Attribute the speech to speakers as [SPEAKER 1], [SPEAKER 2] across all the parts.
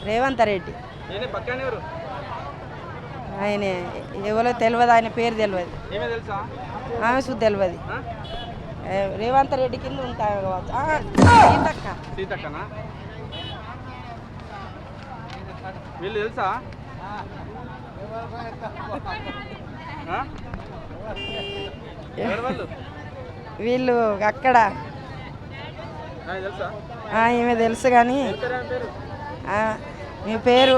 [SPEAKER 1] రేవంత్ రెడ్డి.
[SPEAKER 2] ఈయన పక్కన ఎవరు?
[SPEAKER 1] ఆయన ఎవరో తెలియదు, ఆయన పేరు తెలియదు,
[SPEAKER 2] ఏమే తెలుసా?
[SPEAKER 1] ఆమె సుద్ది తెలియదు.
[SPEAKER 2] ఆ?
[SPEAKER 1] రేవంత్ రెడ్డి కింద ఉంటాయి కావచ్చు.
[SPEAKER 2] సీతక్కనా? వీళ్ళు తెలుసా? ఆ? ఎవరు వాళ్ళు?
[SPEAKER 1] వీళ్ళు అక్కడ
[SPEAKER 2] నాకు తెలుసా?
[SPEAKER 1] ఈమె తెలుసు కానీ
[SPEAKER 2] ఏం పేరు ఆమె పేరు?
[SPEAKER 1] మీ పేరు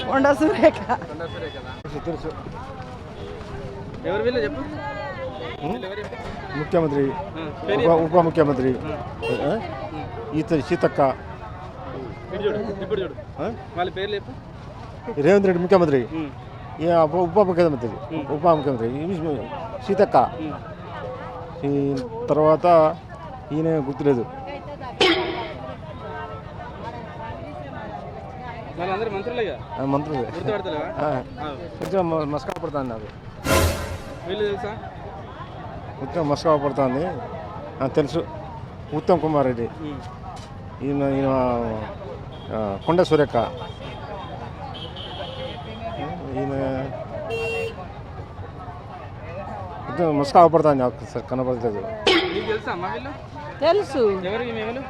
[SPEAKER 1] కొండ సురేఖ.
[SPEAKER 2] కొండా సురేఖ కదా?
[SPEAKER 3] తెలుసు.
[SPEAKER 2] ఎవరు వీళ్ళు చెప్పు. వీళ్ళు ఎవరు చెప్పు.
[SPEAKER 3] ముఖ్యమంత్రి,
[SPEAKER 2] పేరు చెప్పు.
[SPEAKER 3] ఉప ముఖ్యమంత్రి సీతక్క,
[SPEAKER 2] ఇటు చూడు, ఇప్పుడు చూడు, వాళ్ళ పేర్లు చెప్పు.
[SPEAKER 3] రేవంత్ రెడ్డి ముఖ్యమంత్రి, ఉప ముఖ్యమంత్రి, ఉప ముఖ్యమంత్రి సీతక్క, ఈ తర్వాత ఈయన గుర్తులేదు.
[SPEAKER 2] వాళ్ళందరూ మంత్రులేగా?
[SPEAKER 3] మంత్రులు
[SPEAKER 2] గుర్తుపడతలేవా?
[SPEAKER 3] కొంచెం మస్కా పడుతుంది నాకు.
[SPEAKER 2] వీళ్ళు తెలుసా?
[SPEAKER 3] కొంచెం మస్కా పడుతుంది తెలుసు. ఉత్తమ్ కుమార్ రెడ్డి, ఈయన కొండ సురేఖ, ఈయన కొంచెం మస్కా పడుతుంది నాకు కనపడలేదు.
[SPEAKER 2] నీకు తెలుసా అమ్మా వీళ్ళు?
[SPEAKER 1] తెలుసు.
[SPEAKER 2] ఎవరు ఈమె ఎవరు?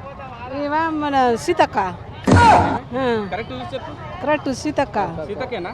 [SPEAKER 1] మన సీతక్క.
[SPEAKER 2] కరెక్ట్ చూసి చెప్పు.
[SPEAKER 1] కరెక్ట్ సీతక్క.
[SPEAKER 2] సీతక్కేనా?